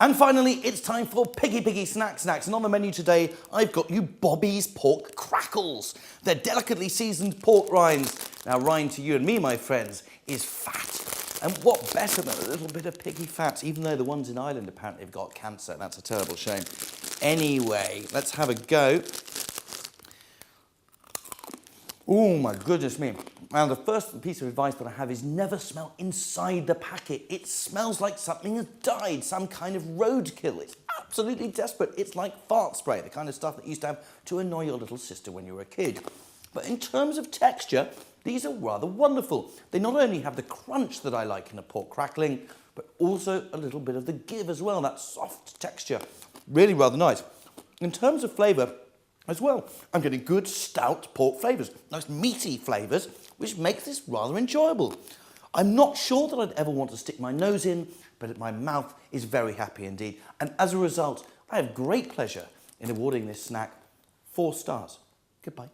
And finally, it's time for Piggy Piggy Snacks. And on the menu today, I've got you Bobby's Pork Crackles. They're delicately seasoned pork rinds. Now, rind to you and me, my friends, is fat. And what better than a little bit of piggy fat, even though the ones in Ireland apparently have got cancer. That's a terrible shame. Anyway, let's have a go. Oh, my goodness me. Now, the first piece of advice that I have is never smell inside the packet. It smells like something has died, some kind of roadkill. It's absolutely desperate. It's like fart spray, the kind of stuff that you used to have to annoy your little sister when you were a kid. But in terms of texture, these are rather wonderful. They not only have the crunch that I like in a pork crackling, but also a little bit of the give as well, that soft texture. Really rather nice. In terms of flavour, as well, I'm getting good stout pork flavours, nice meaty flavours, which makes this rather enjoyable. I'm not sure that I'd ever want to stick my nose in, but my mouth is very happy indeed. And as a result, I have great pleasure in awarding this snack 4 stars. Goodbye.